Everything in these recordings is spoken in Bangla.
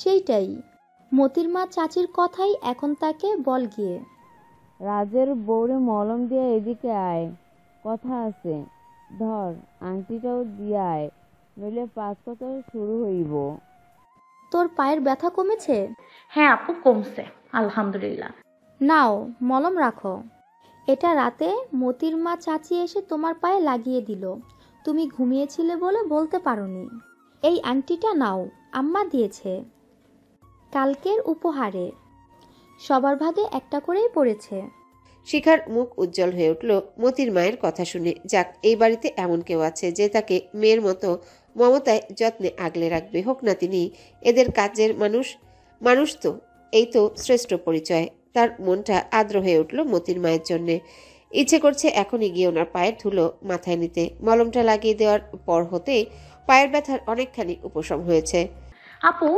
সেইটাই। মতির মা চাচির কথাই এখন তাকে বল গিয়ে। রাজের বউরে মলম দিয়ে এদিকে আয়, কথা আছে। ধর আংটিটাও দিয়ে আয়, নইলে পাঁচ কথা শুরু হইব। তোর পায়ের ব্যথা কমেছে? হ্যাঁ আপু, কমছে আলহামদুলিল্লাহ। নাও মলম রাখো। এটা রাতে মতির মা চাচি এসে তোমার পায়ে লাগিয়ে দিল, তুমি ঘুমিয়েছিলে বলে বলতে পারোনি। এই আংটিটা নাও, আম্মা দিয়েছে কালকের উপহারে, সবার ভাগে একটা করেই পড়েছে। শিখার মুখ উজ্জ্বল হয়ে উঠল মতির মায়ের কথা শুনে। যাক, এই বাড়িতে এমন কেউ আছে যে তাকে মেয়ের মতো মমতায় যত্নে আগলে রাখবে। হোক না তিনি এদের কাজের মানুষ। মানুষ তো এই তো শ্রেষ্ঠ পরিচয়। তার মনটা আর্দ্র হয়ে উঠল মতির মায়ের জন্যে। ইচ্ছে করছে এখনই গিয়ে ওনার পায়ের ধুলো মাথায় নিতে। মলমটা লাগিয়ে দেওয়ার পর হতেই পায়ের ব্যথার অনেকখানি উপশম হয়েছে। আপু,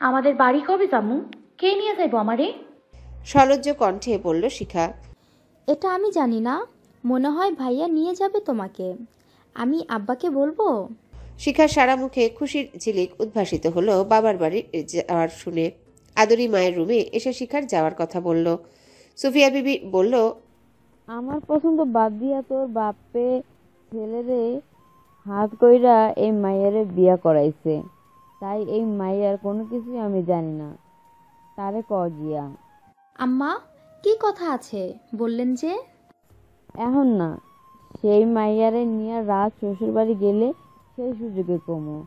আমাদের বাড়ি কবে যামু? কে নিয়ে যাইবো আমারে? সলজ্জ কণ্ঠে বলল শিখা। এটা আমি জানি না, মনে হয় ভাইয়া নিয়ে যাবে তোমাকে। আমি আব্বাকে বলবো। শিখার সারা মুখে খুশির ঝিলিক উদ্ভাসিত হলো বাবার বাড়ি যাওয়ার শুনে। আদরি মায়ের রুমে এসে শিখার যাওয়ার কথা বলল। সুফিয়া বিবি বলল, আমার পছন্দ বাদ দিয়া তোর বাপে ছেলেরে হাত কইরা এই মাইয়ারে বিয়া করাইছে, তাই এই মাইয়ার কোনো কিছুই আমি জানি না, তারে ক গিয়া। আম্মা, কি কথা আছে বললেন যে? এখন না, সেই মাইয়ারে নিয়ে রাত শ্বশুর বাড়ি গেলে সেই সুযোগে কমো।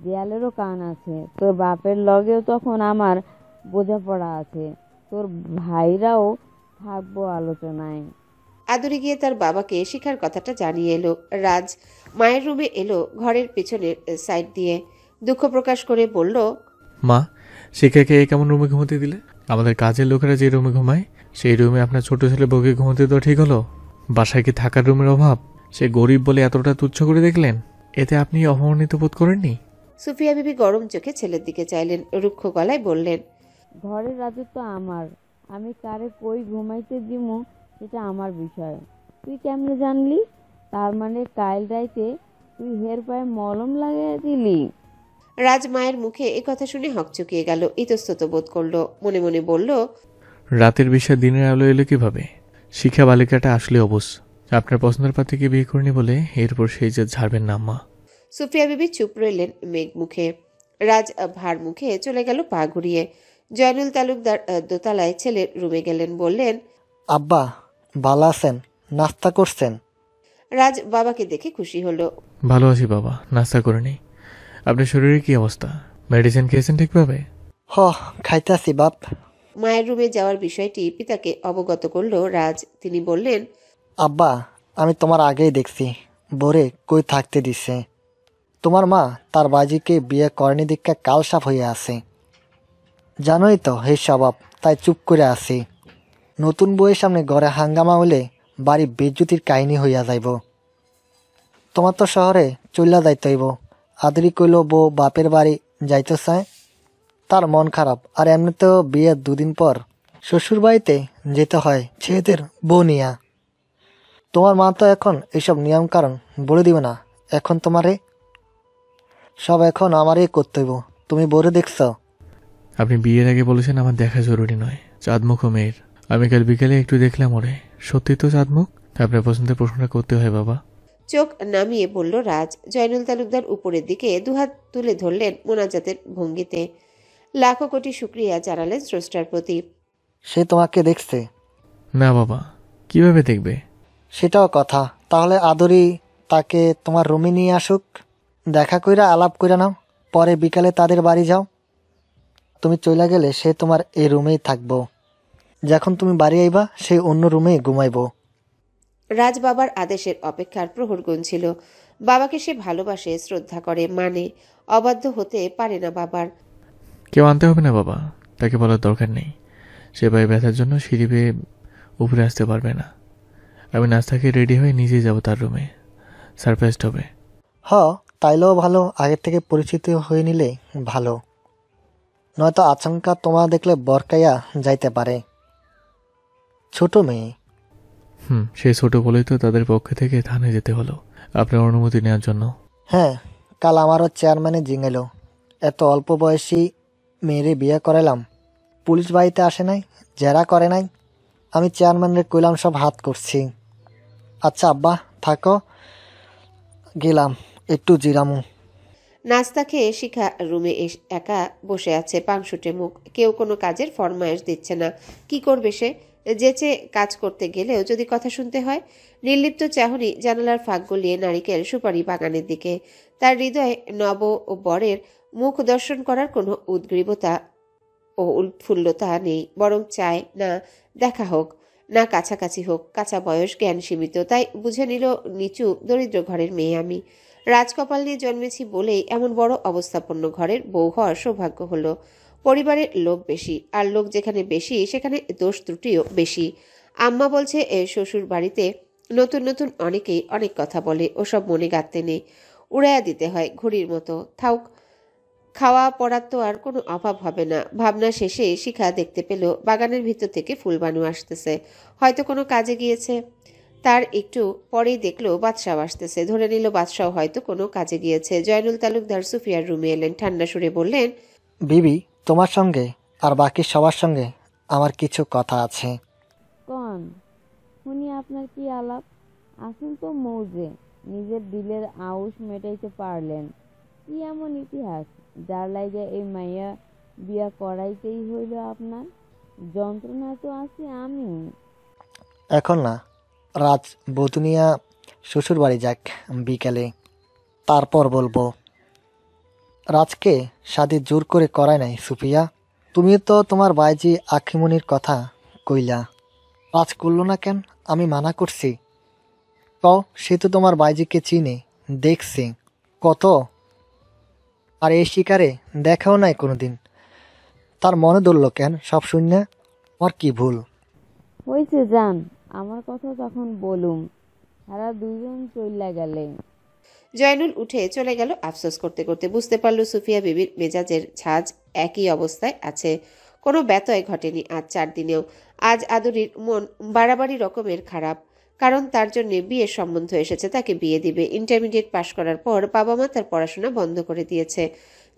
দেয়ালেরও কান আছে, তোর বাপের লগেও তখন আমার বোঝাপড়া আছে, তোর ভাইরাও থাকবো আলোচনায়। আদুরি গিয়ে তার বাবাকে শিখার কথাটা জানিয়ে এলো। রাজ মায়ের রুমে এলো ঘরের পেছনের সাইড দিয়ে। দুঃখ প্রকাশ করে বলল, মা, শিখাকে কেমন রুমে ঘুমোতে দিলে? আমাদের কাজের লোকেরা যে রুমে ঘুমায় সেই রুমে আপনার ছোট ছেলে বউকে ঘুমোতে তো ঠিক হলো? বাসায় কি থাকার রুমের অভাব? সে গরিব বলে এতটা তুচ্ছ করে দেখলেন? এতে আপনি অপমানিত বোধ করেননি? সুফিয়া বিবি গরম চোখে ছেলের দিকে চাইলেন, রুক্ষ গলায় বললেন, ঘরের রাজত্ব আমার, আমি কারে কই ঘুমাইতে দিমু সেটা আমার বিষয়। তুই কেমনে জানলি? তার মানে কাল রাইতে তুই হের পায়ে মলম লাগাই দিলি? রাজ মায়ের মুখে এ কথা শুনে হকচকিয়ে গেল, ইতস্তত বোধ করলো। মনে মনে বলল, রাতের বিষয় দিনের আলো এলো কিভাবে? শিখা বালিকাটা আসলে অবুঝ। আপনার পছন্দের পাত্রকে বিয়ে করেনি বলে এরপর সেই যে ঝাড়বেন না মা। সুফিয়া বিবি চুপ রইলেন মেঘ মুখে। রাজ ভার মুখে চলে গেল পা ঘুরিয়ে। জয়নুল তালুকদার দোতলায় ছেলের রুমে গেলেন, বললেন, আব্বা ভালো আছেন? নাস্তা করছেন? রাজ বাবাকে দেখে খুশি হলো। ভালো আছি বাবা, নাস্তা করে নেই। আপনার শরীরের কি অবস্থা? মেডিসিন খেয়েছেন ঠিকভাবে? হ, খাইতাছি বাপ। মায়ের রুমে যাওয়ার বিষয়টি পিতাকে অবগত করল রাজ। তিনি বললেন, আব্বা, আমি তোমার আগেই দেখছি বোরে কই থাকতে দিছে। তোমার মা তার বাজিকে বিয়ে করেনি দীক্ষা কালসাপ হয়ে আছে। জানোই তো হে স্বভাব, তাই চুপ করে আছি। নতুন বউয়ের সামনে ঘরে হাঙ্গামা হলে বাড়ি বেজ্জুতির কাহিনী হইয়া যাইব। তোমার তো শহরে চইলা যাইতে হইব। আদরি কইল বউ বাপের বাড়ি যাইতে চায়, তার মন খারাপ। আর এমনিতেও বিয়ের দুদিন পর শ্বশুর বাড়িতে যেতে হয় ছেলেদের বউ নিয়া। তোমার মা তো এখন এইসব নিয়ম কারণ বলে দিবে না। এখন তোমারে সব এখন আমারই করতে হইব। তুমি বলে দেখছ? আপনি বিয়ের আগে বলেছেন আমার দেখা জরুরি নয়। চাঁদমুখ মেয়ের আমি কাল বিকেলে একটু দেখলাম ওরে। সত্যি তো চাঁদমুখ? আপনার পছন্দের প্রশ্নটা করতে হয় বাবা। চোখ নামিয়ে বলল রাজ। জয়নুল তালুকদার উপরের দিকে দুহাত তুলে ধরলেন মোনাজাতের ভঙ্গিতে। লাখো কোটি শুক্রিয়া জানালেন স্রষ্টার প্রতি। সে তোমাকে দেখছে? না বাবা, কিভাবে দেখবে? সেটাও কথা। তাহলে আদরি তাকে তোমার রুমে নিয়ে আসুক, দেখা কইরা আলাপ কইরা নাও, পরে বিকালে তাদের বাড়ি যাও। তুমি চইলা গেলে সে তোমার এই রুমেই থাকবো। যখন তুমি বাড়ি আইবা সে অন্য রুমেই ঘুমাইবো। রাজ বাবার আদেশের অপেক্ষার প্রহর গুনছিল। বাবাকে সে ভালোবাসে, শ্রদ্ধা করে, মানে। অবাধ্য হতে পারে না বাবার। কেউ আনতে হবে না বাবা, তাকে বলার দরকার নেই। সে পায়ে ব্যথার জন্য সিঁড়ি বেয়ে উপরে আসতে পারবে না। আমি নাস্তাকে রেডি হয়ে নিজেই যাব তার রুমে। সারপ্রাইজড হবে। হ, তাইলেও ভালো, আগের থেকে পরিচিত হয়ে নিলে ভালো। নয়তো আচমকা তোমার দেখলে বরকাইয়া যাইতে পারে। ছোট মেয়ে। সে ছোট বলেই তো তাদের পক্ষ থেকে থানায় যেতে হলো। আপনার অনুমতি নেওয়ার জন্য। হ্যাঁ, কাল আমারও চেয়ারম্যানে জিঙেল, এত অল্প বয়সী মেয়েরে বিয়ে করালাম, পুলিশ বাড়িতে আসে নাই, জেরা করে নাই, আমি চেয়ারম্যানের কইলাম সব হাত করছি। আচ্ছা আব্বা থাকো, গেলাম একটু জিরামু। নাস্তা খেয়ে শিখা রুমে একা বসে আছে, পাংশুটে মুখ। কেউ কোনো কাজের ফরমায়েশ দিচ্ছে না। কি করবে সে? যেচে কাজ করতে গেলেও যদি কথা শুনতে হয়। নির্লিপ্ত চাহনি জানালার ফাঁক গলিয়ে নারিকেল সুপারি বাগানের দিকে। তার হৃদয়ে নব ও বরের মুখ দর্শন করার কোনো উদ্গ্রীবতা ও উৎফুল্লতা নেই, বরং চায় না দেখা হোক, না কাছাকাছি হোক। কাঁচা বয়স, জ্ঞান সীমিত, তাই বুঝে নিল নিচু দরিদ্র ঘরের মেয়ে আমি। রাজকপাল নিয়ে জন্মেছি বলেই এমন বড় অবস্থাপন্ন ঘরের বউ হওয়ার সৌভাগ্য হলো। পরিবারের লোক বেশি, আর লোক যেখানে বেশি সেখানে দোষ ত্রুটিও বেশি। আম্মা বলছে শ্বশুর বাড়িতে নতুন নতুন অনেকেই অনেক কথা বলে, ওসব মনে গাঁথতে নেই, উড়াইয়া দিতে হয় ঘড়ির মতো। থাউক, খাওয়া পড়ার তো আর কোনো অভাব হবে না। ভাবনা শেষে শিখা দেখতে পেল বাগানের ভিতর থেকে ফুলবানু আসতেছে, হয়তো কোনো কাজে গিয়েছে। তার একটু পরেই দেখলো বাদশাহ আসতেছে, ধরে নিল বাদশাহ হয়তো কোনো কাজে গিয়েছে। জয়নুল তালুকদার সুফিয়ার রুমে এলেন, ঠান্ডা সুরে বললেন, বিবি, তোমার সঙ্গে আর বাকি সবার সঙ্গে আমার কিছু কথা আছে। কন শুনি আপনার কি আলাপ? আসুন তো মৌজে, নিজের দিলের আউশ মেটাইতে পারলেন। কি এমন ইতিহাস যার লাইগা এই মাইয়া বিয়া করাইতেই হইল আপনার? যন্ত্রণা তো আছি আমি। এখন না, রাজ বতুনিয়া শ্বশুর বাড়ি যাক বিকেলে, তারপর বলবো। রাজকে শাদি জোর করে করায় নাই সুফিয়া, তুমি তো তোমার বাইজি আখিমনির কথা কইলা। রাজ করলো না কেন? আমি মানা করছি? কও, সে তো তোমার বাইজিকে চিনে, দেখছি কত, আর এই শিকারে দেখাও নাই কোনোদিন, তার মনে ধরল কেন সব শূন্য? আমার কি ভুল? হইছে যান, আমার কথা তখন বলুম, সারা দুজন চইলা গেলে। জয়নুল উঠে চলে গেল আফসোস করতে করতে। বুঝতে পারল সুফিয়া বিবির মেজাজের ঝাঁজ একই অবস্থায় আছে, কোনো ব্যতয় ঘটেনি আজ 4 দিনেও। আজ আদুরির মন বাড়াবাড়ি রকমের খারাপ, কারণ তার জন্য বিয়ের সম্বন্ধ এসেছে, তাকে বিয়ে দিবে। ইন্টারমিডিয়েট পাশ করার পর বাবা মা তার পড়াশোনা বন্ধ করে দিয়েছে।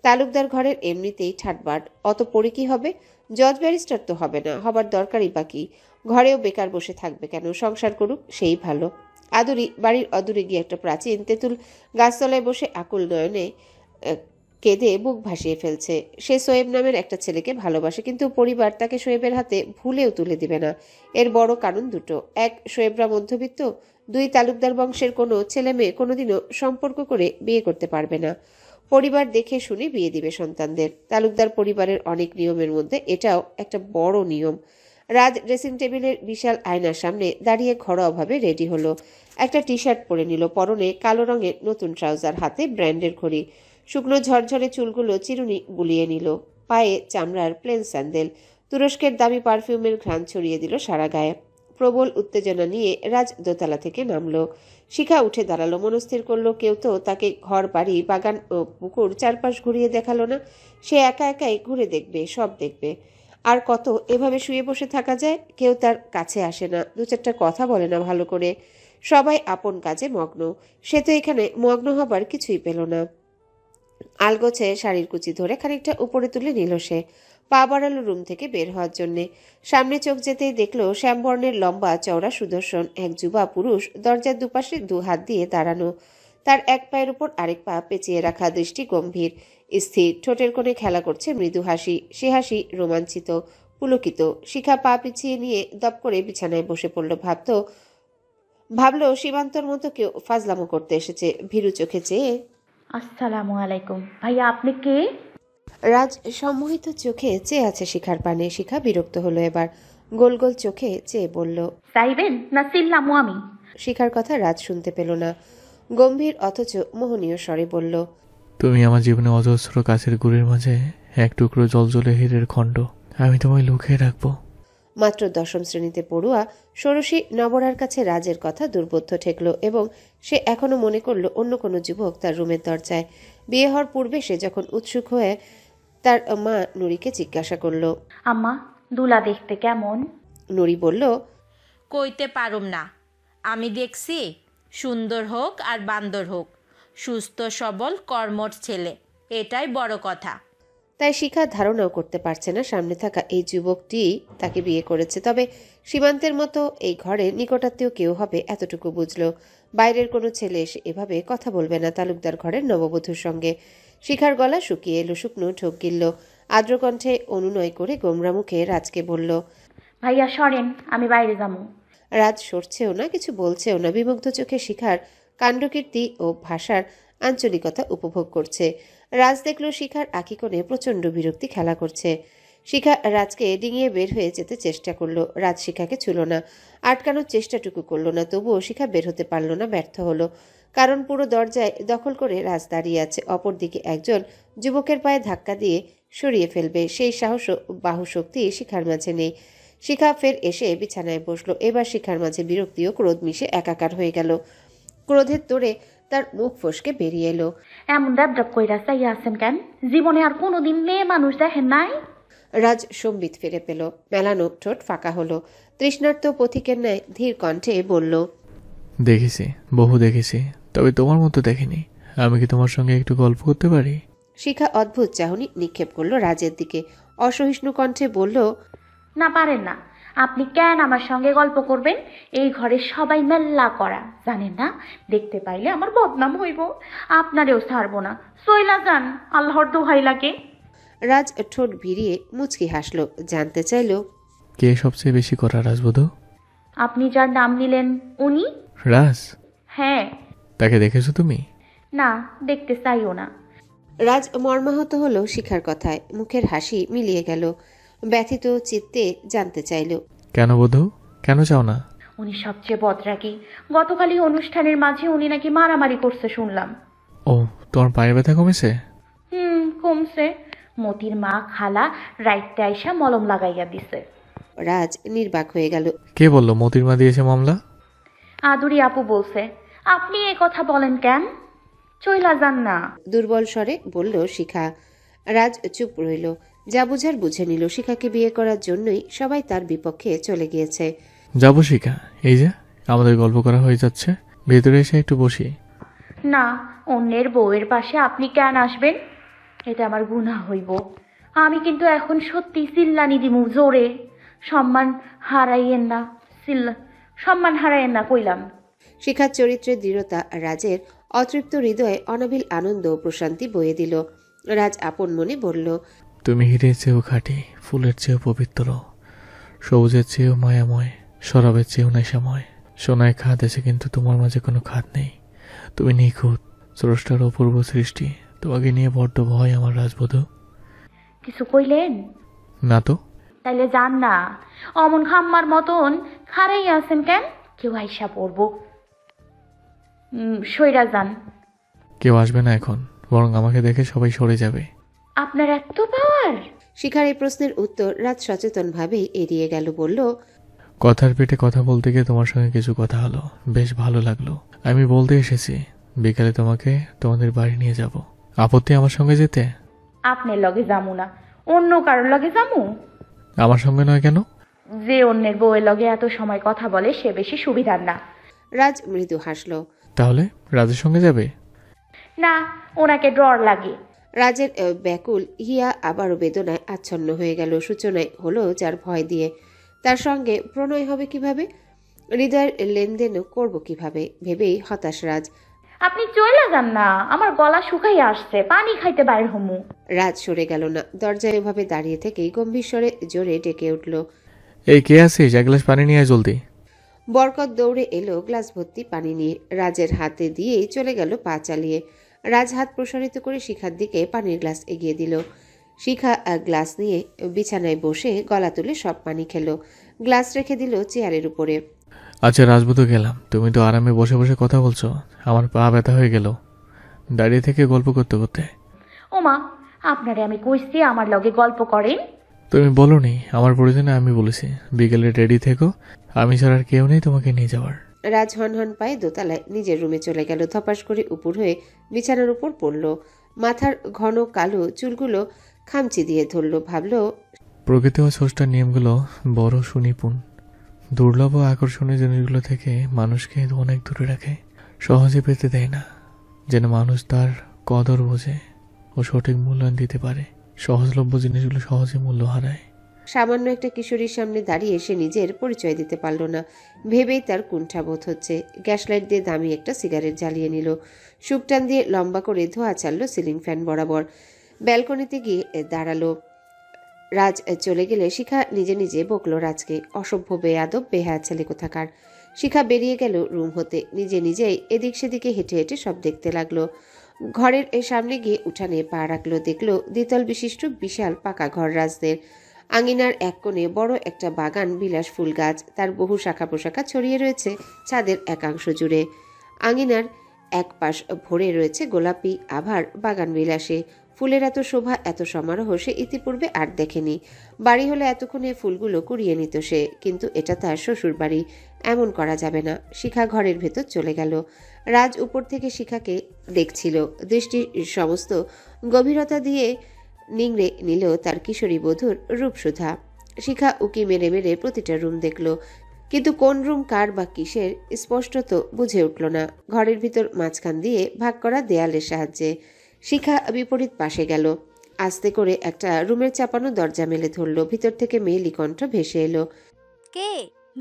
তালুকদার ঘরের এমনিতেই ঠাটবাট, অত পড়ে কি হবে? জজ ব্যারিস্টার তো হবে না, হবার দরকারই বাকি। ঘরেও বেকার বসে থাকবে কেন, সংসার করুক, সেই ভালো। আদুরি বাড়ির অদূরে গিয়ে একটা প্রাচীন তেঁতুল গাছতলায় বসে আকুল নয়নে কেঁদে বুক ভাসিয়ে ফেলছে। সে সোয়েব নামের একটা ছেলেকে ভালোবাসে, কিন্তু পরিবার তাকে সোয়েবের হাতে ভুলেও তুলে দিবে না। এর বড় কারণ দুটো: এক, সোয়েবরা মধ্যবিত্ত; 2, তালুকদার বংশের কোনো ছেলে মেয়ে কোনোদিনও সম্পর্ক করে বিয়ে করতে পারবে না। পরিবার দেখে শুনে বিয়ে দিবে সন্তানদের। তালুকদার পরিবারের অনেক নিয়মের মধ্যে এটাও একটা বড় নিয়ম। রাজ ড্রেসিং টেবিলের বিশাল আয়নার সামনে দাঁড়িয়ে ঘরোয়াভাবে রেডি হলো। একটা টি শার্ট পরে নিল, পরনে কালো রঙের নতুন ট্রাউজার, হাতে ব্র্যান্ডের ঘড়ি। শুকনো ঝরঝরে চুলগুলো চিরুনি বুলিয়ে নিল, পায়ে চামড়ার প্লেন স্যান্ডেল। তুরস্কের দামি পারফিউমের ঘ্রাণ ছড়িয়ে দিল সারা গায়ে। প্রবল উত্তেজনা নিয়ে রাজ দোতলা থেকে নামলো। শিখা উঠে দাঁড়ালো, মনস্থির করলো কেউ তো তাকে ঘর বাড়ি বাগান ও পুকুর চারপাশ ঘুরিয়ে দেখালো না। সে একা একাই ঘুরে দেখবে, সব দেখবে। আর কত এভাবে শুয়ে বসে থাকা যায়? কেউ তার কাছে আসে না, 2-4টা কথা বলে না ভালো করে। সবাই আপন কাজে মগ্ন। সে তো এখানে মগ্ন হবার কিছুই পেল না। আলগোছে শাড়ির কুচি ধরে খানিকটা উপরে তুলে নিল সে, পা বাড়ালো রুম থেকে বের হওয়ার জন্যে। সামনে চোখ যেতেই দেখলো শ্যামবর্ণের লম্বা চওড়া সুদর্শন এক যুবা পুরুষ দরজার দুপাশে 2 হাত দিয়ে দাঁড়ানো। তার এক পায়ের উপর আরেক পা পেঁচিয়ে রাখা, দৃষ্টি গম্ভীর স্থির, ঠোঁটের কোণে খেলা করছে মৃদু হাসি। সে হাসি রোমাঞ্চিত, পুলকিত। শিখা পা পিছিয়ে নিয়ে দপ করে বিছানায় বসে পড়ল। ভাবলো সীমান্তর মতো কেউ ফাজলামো করতে এসেছে। ভীরু চোখে চেয়ে, আসসালামু আলাইকুম ভাইয়া, আপনি কে? রাজ সম্মোহিত চোখে চেয়ে আছে শিখার পানে। শিখা বিরক্ত হলো এবার, গোল গোল চোখে চেয়ে বলল, চাইবেন না চিল্লামু আমি? শিখার কথা রাজ শুনতে পেল না, গম্ভীর অথচ মোহনীয় স্বরে বলল, তুমি আমার জীবনে অজস্র কাছের গুড়ির মাঝে এক টুকরো জলজলে হীরের খণ্ড, আমি তোমায় লুকিয়ে রাখবো। মাত্র 10ম শ্রেণীতে পড়ুয়া ষোড়শী নবরার কাছে রাজের কথা দুর্বোধ্য ঠেকল, এবং সে এখনো মনে করল অন্য কোনো যুবক তার রুমের দরজায়। বিয়ে হওয়ার পূর্বে সে যখন উৎসুক হয়ে তার মা নুরিকে জিজ্ঞাসা করল, আম্মা, দুলা দেখতে কেমন? নুরি বলল, কইতে পারুম না, আমি দেখছি সুন্দর হোক আর বান্দর হোক, সুস্থ সবল কর্মঠ ছেলে, এটাই বড় কথা। তাই শিখা ধারণাও করতে পারছে না সামনে থাকা এই যুবকটি তাকে বিয়ে করেছে। তবে সীমান্তের মতো এই ঘরে নিকটাত্মীয় কেউ হবে এতটুকু বুঝলো। বাইরের কোনো ছেলে এসে এভাবে কথা বলবে না তালুকদার ঘরের নববধূর সঙ্গে। শিখার গলা শুকিয়ে এলো, শুকনো ঢোক গিলল। আর্দ্রকণ্ঠে অনুনয় করে গোমরা মুখে রাজকে বলল, ভাইয়া সরেন, আমি বাইরে যাবো। রাজ সরছেও না, কিছু বলছেও না। বিমুগ্ধ চোখে শিখার কাণ্ডকীর্তি ও ভাষার আঞ্চলিকতা উপভোগ করছে। রাজ দেখল শিখার আঁকিকোণে প্রচণ্ড বিরক্তি খেলা করছে। শিখা রাজকে ডিঙিয়ে বের হয়ে যেতে চেষ্টা করলো। রাজ শিখাকে ছুল না, আটকানোর চেষ্টাটুকু করলো না। তবুও শিখা বের হতে পারল না, ব্যর্থ হলো। কারণ পুরো দরজায় দখল করে রাজ দাঁড়িয়ে আছে। অপরদিকে একজন যুবকের পায়ে ধাক্কা দিয়ে সরিয়ে ফেলবে সেই সাহস ও বাহুশক্তি শিখার মাঝে নেই। শিখা ফের এসে বিছানায় বসলো। এবার শিখার মাঝে বিরক্তি ও ক্রোধ মিশে একাকার হয়ে গেল। ক্রোধের তোড়ে তার মুখ ফসকে বেরিয়ে এলো, এমন ডাব কইরা চাইয়া আছেন কেন? জীবনে আর কোনোদিন মেয়ে মানুষ দেখেন নাই? রাজ সম্বিত ফিরে পেল, মেলানো ঠোঁট ফাঁকা হলো। তৃষ্ণার্ত পথিকের ন্যায় ধীর কণ্ঠে বলল, দেখেছি, বহু দেখেছি, তবে তোমার মতো দেখিনি। আমি কি তোমার সঙ্গে একটু গল্প করতে পারি? শিখা অদ্ভুত চাহনি নিক্ষেপ করলো রাজের দিকে। অসহিষ্ণু কণ্ঠে বলল, না পারেন না। আপনি কেন আমার সঙ্গে গল্প করবেন? এই ঘরে সবাই মেল্লা করা, জানেন না? দেখতে পাইলে আমার বদনাম হইব। আপনারেও ছাড়বো না, সইলা যান, আল্লাহর দোহাই লাগে। রাজ ঠোঁট ভিড়িয়ে মুচকি হাসলো। জানতে চাইল, কে সবচেয়ে বেশি করা রাজবধূ? আপনি যার নাম নিলেন উনি? রাজ? হ্যাঁ। তাকে দেখেছো তুমি? না, দেখতে চাইও না। রাজ মর্মাহত হলো শিখার কথায়। মুখের হাসি মিলিয়ে গেল। ব্যথিত চিত্তে জানতে চাইল, কেন বধূ, কেন চাও না? উনি সবচেয়ে বদরাগী। গতকালই অনুষ্ঠানের মাঝে উনি নাকি মারামারি করছে শুনলাম। ও, তোমার পায়ের ব্যথা কমেছে? কমছে। মতির মা খালা রাইতে আইসা মলম লাগাইয়া দিছে। রাজ নির্বাক হয়ে গেল। কে বলল মতির মা দিয়েছে মামলা? আদুরি আপু বলছে। আপনি এ কথা বলেন কেন? চইলা যান না। দুর্বল স্বরে বলল শিখা। রাজ চুপ রইল। যা বুঝার বুঝে নিল। শিখাকে বিয়ে করার জন্যই সবাই তার বিপক্ষে চলে গিয়েছে। যাবো শিখা, এই যে আমাদের গল্প করা হয়ে যাচ্ছে, ভেতরে এসে একটু বসি। না, অন্যের বউয়ের পাশে আপনি কেন আসবেন? এটা আমার গুনাহ হইব। আমি কিন্তু এখন সত্যি চিল্লানি দিমু জোরে। সম্মান হারাইয়েন না, সম্মান হারাইয়েন না কইলাম। শিখার চরিত্রের দৃঢ়তা রাজের অতৃপ্ত হৃদয়ে অনাবিল আনন্দ ও প্রশান্তি বয়ে দিল। রাজ আপন মনে বলল, তুমি হীরের চেয়েও খাঁটি, ফুলের চেয়েও পবিত্র, সবুজের চেয়েও মায়াময়, শরাবের চেয়েও নেশাময়। সোনায় খাদ আছে কিন্তু তোমার মাঝে কোনো খাদ নেই। তুমি নিখুঁত, স্রষ্টার অপূর্ব সৃষ্টি। তোমাকে নিয়ে বড্ড ভয় আমার রাজবধূ। কিছু কইলেন? না তো। তাইলে যান না। অমন খাম্মার মতন খারাই আছেন কেন? কেউ আইসা পড়বো। সইরা যান। কেউ আসবে না এখন, বরং আমাকে দেখে সবাই সরে যাবে। আপনার এত পাওয়ার? শিখার এই প্রশ্নের উত্তর রাজ সচেতনভাবেই এড়িয়ে গেল। বলল, কথার পেটে কথা বলতে গিয়ে তোমার সঙ্গে কিছু কথা হলো, বেশ ভালো লাগলো। আমি বলতে এসেছি বিকালে তোমাকে তোমাদের বাড়ি নিয়ে যাব। আপত্তি আমার সঙ্গে যেতে? আপনার লগে যামু না, অন্য কারোর লগে যামু। আমার সঙ্গে নয় কেন? যে অন্যের বউয়ের লগে এত সময় কথা বলে সে বেশি সুবিধার না। রাজ মৃদু হাসল। তাহলে রাজের সঙ্গে যাবে? না, ওনাকে ডর লাগে। রাজের ব্যাকুল হিয়া আবারও বেদনায় আচ্ছন্ন হয়ে গেল। সূচনায় হলো যার ভয় দিয়ে। তার সঙ্গে প্রণয় হবে কিভাবে, হৃদয়ের লেনদেনও করব কিভাবে ভেবেই হতাশ রাজ। আপনি চলে যান না, আমার গলা শুকাইয়া আসছে, পানি খাইতে বাইর হমু। রাজ সরে গেল না। দরজায় এভাবে দাঁড়িয়ে থেকেই গম্ভীর স্বরে জোরে ডেকে উঠল, এই কে আছিস? এক গ্লাস পানি নিয়ে আয় জলদি। বরকত দৌড়ে এলো গ্লাস ভর্তি পানি নিয়ে। রাজের হাতে দিয়েই চলে গেল পা চালিয়ে। রাজ হাত প্রসারিত করে শিখার দিকে পানির গ্লাস এগিয়ে দিল। শিখা গ্লাস নিয়ে বিছানায় বসে গলা তুলে সব পানি খেলো। গ্লাস রেখে দিল চেয়ারের উপরে। আচ্ছা রাজবধূ, গেলাম। তুমি তো আরামে বসে বসে কথা বলছো, আমার পা ব্যথা হয়ে গেল দাঁড়িয়ে থেকে গল্প করতে করতে। ওমা, আপনারে আমি কইছি আমার লগে গল্প করেন? তুমি বলোনি, আমার প্রয়োজনে আমি বলেছি বিকেলে রেডি থেকো, আমি ছাড়া আর কেউ নেই তোমাকে নিয়ে যাওয়ার। রাজ হনহন পায়ে দোতলায় নিজের রুমে চলে গেল। ধপাস করে উপর হয়ে বিছানার উপর পড়ল। মাথার ঘন কালো চুলগুলো খামচি দিয়ে ধরল। ভাবল, প্রকৃতি ও স্রষ্টার নিয়মগুলো বড় সুনিপুণ, দুর্লভ ও আকর্ষণীয় জিনিসগুলো থেকে মানুষকে অনেক দূরে রাখে। সহজে পেতে দেয় না, যেন মানুষ তার কদর বোঝে ও সঠিক মূল্যায়ন দিতে পারে। সহজলভ্য জিনিসগুলো সহজে মূল্য হারায়। সামান্য একটা কিশোরীর সামনে দাঁড়িয়ে সে নিজের পরিচয় দিতে পারল না, ভেবেই তার কুণ্ঠাবোধ হচ্ছে। গ্যাস লাইট দিয়ে দামি একটা সিগারেট জ্বালিয়ে নিল, শুকটান দিয়ে লম্বা করে ধোঁয়া ছাড়লো সিলিং ফ্যান বরাবর। ব্যালকনিতে গিয়ে দাঁড়ালো। রাজ চলে গেলে শিখা নিজে নিজে বকল রাজকে, অসভ্য, বেয়াদব, বেহায়া ছেলে কোথাকার। শিখা বেরিয়ে গেল রুম হতে, নিজে নিজেই এদিক সেদিকে হেঁটে হেঁটে সব দেখতে লাগলো। ঘরের সামনে গিয়ে উঠানে পা রাখলো, দেখলো দ্বিতল বিশিষ্ট বিশাল পাকা ঘর রাজদের। আঙিনার এক কোণে বড় একটা বাগান, বিলাস ফুল গাছ, তার বহু শাখা প্রশাখা ছড়িয়ে রয়েছে ছাদের একাংশ জুড়ে। আঙিনার এক পাশ ভরে রয়েছে গোলাপি আভার বাগান বিলাসে। ফুলের এত শোভা, এত সমারোহ সে ইতিপূর্বে আর দেখেনি। বাড়ি হলে এতক্ষণে ফুলগুলো কুড়িয়ে নিত সে, কিন্তু এটা তার শ্বশুর বাড়ি, এমন করা যাবে না। শিখা ঘরের ভেতর চলে গেল। রাজ উপর থেকে শিখাকে দেখছিল, দৃষ্টির সমস্ত গভীরতা দিয়ে নিংড়ে নিল তার কিশোরী বধূর রূপসুধা। শিখা উকি মেরে মেরে প্রতিটা রুম দেখল, কিন্তু কোন রুম কার বা কিসের স্পষ্টত বুঝে উঠল না। ঘরের ভিতর মাঝখান দিয়ে ভাগ করা দেয়ালের সাহায্যে শিখা বিপরীত পাশে গেল। আস্তে করে একটা রুমের চাপানো দরজা মেলে ধরল। ভিতর থেকে মেয়েলি কণ্ঠ ভেসে এলো, কে?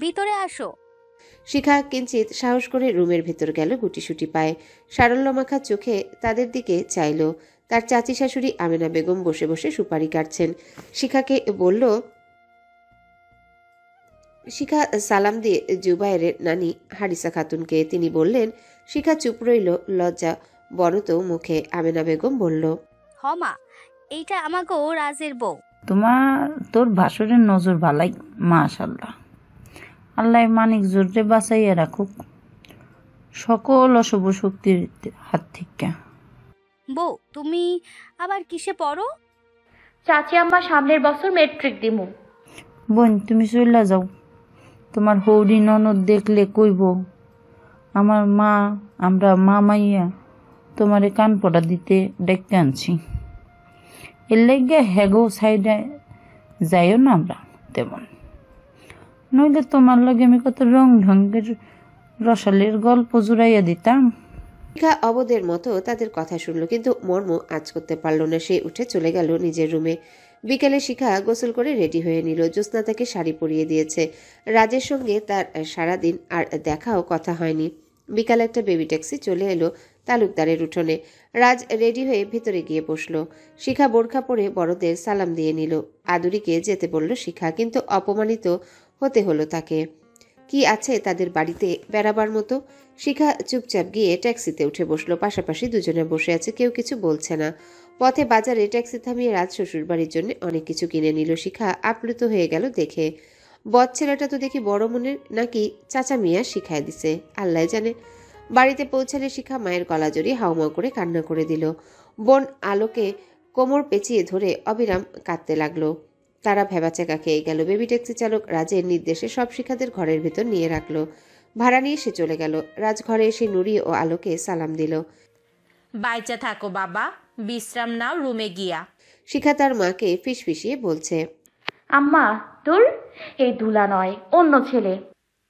ভিতরে আসো। শিখা কিঞ্চিত সাহস করে রুমের ভেতর গেল গুটিসুটি পায়ে। সারল্যমাখা চোখে তাদের দিকে চাইল। তার চাচি শাশুড়ি আমেনা বেগম বসে বসে সুপারি কাটছেন। শিখাকে বলল, শিখা সালাম দিয়ে জুবায়েরের নানি হারিসা খাতুনকে। তিনি বললেন। শিখা চুপ রইল লজ্জা বনত মুখে। আমেনা বেগম বলল, হমা, এইটা আমাকেও রাজের বউ। তোর ভাসুরের নজর ভালাই, মাশাল্লাহ। আল্লাহ মানিক জোরে বাঁচাইয়া রাখুক সকল অশুভ শক্তির হাত থেকে। বউ, তুমি আবার কিসে পড়ো? চাচি আম্মা সামনের বছর মেট্রিক দিমু। বোন, তুমি চইলা যাও। তোমার হৌরি ননদ দেখলে কইব আমরা মা মাইয়া তোমারে কান পড়া দিতে ডেকে আনছি। এর লেগে হেগো সাইডে যাইও না আমরা তেমন, নইলে তোমার লগে আমি কত রং ঢঙ্গের রসালের গল্প জুড়াইয়া দিতাম। শিখা অবদের মতো তাদের কথা শুনল, কিন্তু মর্ম আজ করতে পারল না। সে উঠে চলে গেল নিজের রুমে। বিকেলে শিখা গোসল করে রেডি হয়ে নিল। জ্যোৎস্না তাকে শাড়ি পরিয়ে দিয়েছে। রাজের সঙ্গে তার সারাদিন আর দেখাও কথা হয়নি। বিকালে একটা বেবি ট্যাক্সি চলে এলো তালুকদারের উঠোনে। রাজ রেডি হয়ে ভিতরে গিয়ে বসলো। শিখা বোরখা পরে বড়দের সালাম দিয়ে নিল। আদুরিকে যেতে বলল শিখা, কিন্তু অপমানিত হতে হলো তাকে। কি আছে তাদের বাড়িতে বেড়াবার মতো? শিখা চুপচাপ গিয়ে ট্যাক্সিতে উঠে বসলো। পাশাপাশি দুজনে বসে আছে, কেউ কিছু বলছে না। পথে বাজারে ট্যাক্সি থামিয়ে রাজ শ্বশুর বাড়ির জন্য অনেক কিছু কিনে নিল। শিখা আপ্লুত হয়ে গেল দেখে। বদ ছেলেটা তো দেখি বড় মনের, নাকি চাচা মিয়া শিখায় দিছে, আল্লাহ জানে। বাড়িতে পৌঁছালে শিখা মায়ের গলা জড়িয়ে হাউমাউ করে কান্না করে দিল। বোন আলোকে কোমর পেঁচিয়ে ধরে অবিরাম কাঁদতে লাগলো। তারা ভেবাচাকা খেয়ে গেল। বেবি ট্যাক্সি চালক রাজের নির্দেশে সব শিখাদের ঘরের ভেতর নিয়ে রাখলো। ভাড়া নিয়ে সে চলে গেল। রাজ ঘরে এসে নুরি ও আলোকে সালাম দিল। বাইচা থাকো বাবা, বিশ্রাম নাও রুমে গিয়া। শিখা তার মাকে ফিসফিসিয়ে বলছে, আম্মা তোর এই দুলা নয়, অন্য ছেলে।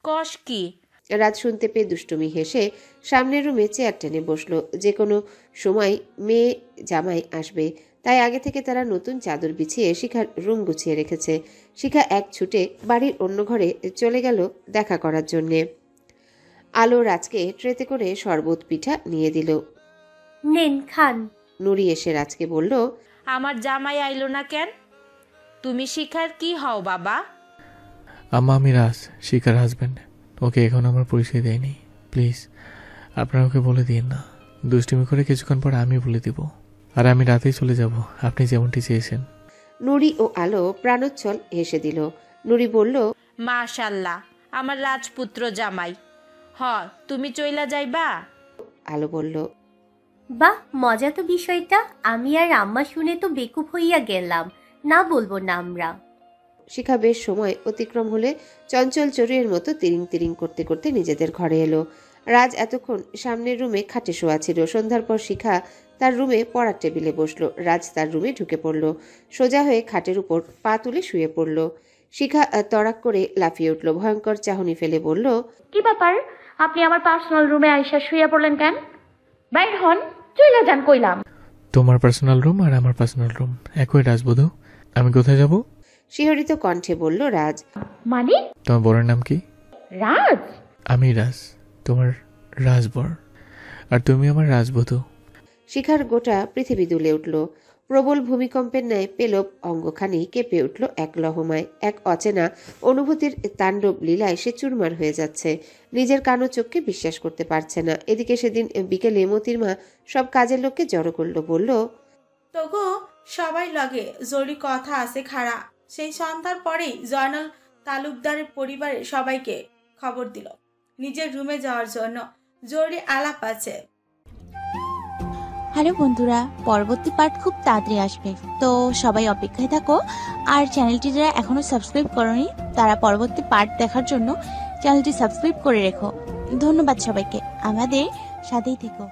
কষ কি? রাজ শুনতে পেয়ে দুষ্টুমি হেসে সামনের রুমে চেয়ার টেনে বসলো। যে কোনো সময় মেয়ে জামাই আসবে, তাই আগে থেকে তারা নতুন চাদর বিছিয়ে শিখার রুম গুছিয়ে রেখেছে। শিখা এক ছুটে বাড়ির অন্য ঘরে চলে গেল দেখা করার জন্যে। আলো রাজকে ট্রেতে করে শরবত পিঠা নিয়ে দিল। নেন খান। নুরি এসে রাজকে বলল, আমার জামাই আইলো না কেন? তুমি শিখার কি হও বাবা? আম্মা, আমি রাজ, শিখার হাজব্যান্ড। ওকে এখন আমার পরিচয় দেয়নি, প্লিজ আপনারা ওকে বলে দিন না। দুষ্টুমি করে কিছুক্ষণ পর আমি বলে দিব, আর আমি রাতেই চলে যাব, আপনি যেমনটি চেয়েছেন। নুরি ও আলো প্রাণোচ্ছল হেসে দিল। নুরি বলল, মাশাল্লাহ, আমার রাজপুত্র জামাই। তুমি চইলা যাইবা? আলো বলল, বাহ, মজা তো বিষয়টা। আমি আর আম্মা শুনে তো বেকুব হইয়া গেলাম, না বলবো না আমরা। শিখা বেশ সময় অতিক্রম হলে চঞ্চল চড়ুইয়ের মতো তিরিং তিরিং করতে করতে নিজেদের ঘরে এলো। রাজ এতক্ষণ সামনের রুমে খাটে শোয়া ছিল। সন্ধ্যার পর শিখা তার রুমে পড়ার টেবিলে বসলো। রাজ তার রুমে ঢুকে পড়ল। সোজা হয়ে খাটের উপর পা তুলে শুয়ে পড়ল। শিখা তড়াক করে লাফিয়ে উঠল, ভয়ঙ্কর চাহনি ফেলে বলল, কি ব্যাপার? আপনি আমার পার্সোনাল রুমে আইসা শুয়ে পড়লেন কেন? বাইর হন, চইলা যান কইলাম। তোমার পার্সোনাল রুম আর আমার পার্সোনাল রুম একই রাজবধূ। আমি কোথায় যাব? শিহরিত কণ্ঠে বলল রাজ। মানে? তোমার বরের নাম কি? রাজ। আমি রাজ, তোমার রাজবর, আর তুমি আমার রাজবধূ। শিখার গোটা পৃথিবী দুলে উঠল। প্রবল ভূমিকম্পের ন্যায় পেলব অঙ্গখানি কেঁপে উঠল এক লহমায়। এক অচেনা অনুভূতির তাণ্ডব লীলায় সে চুরমার হয়ে যাচ্ছে। নিজের কানো চোখকে বিশ্বাস করতে পারছে না। এদিকে সেদিন বিকেলে মতির মা সব কাজের লোককে জড়ো করলো, বলল, তগো সবাই লগে জরুরি কথা আছে খাড়া। সেই সন্ধ্যার পরেই জয়নাল তালুকদারের পরিবারের সবাইকে খবর দিল নিজের রুমে যাওয়ার জন্য জরুরি আলাপ আছে। হ্যালো বন্ধুরা, পরবর্তী পার্ট খুব তাড়াতাড়ি আসবে, তো সবাই অপেক্ষায় থাকো। আর চ্যানেলটি যারা এখনো সাবস্ক্রাইব করোনি তারা পরবর্তী পার্ট দেখার জন্য চ্যানেলটি সাবস্ক্রাইব করে রেখো। ধন্যবাদ সবাইকে, আমাদের সাথেই থেকো।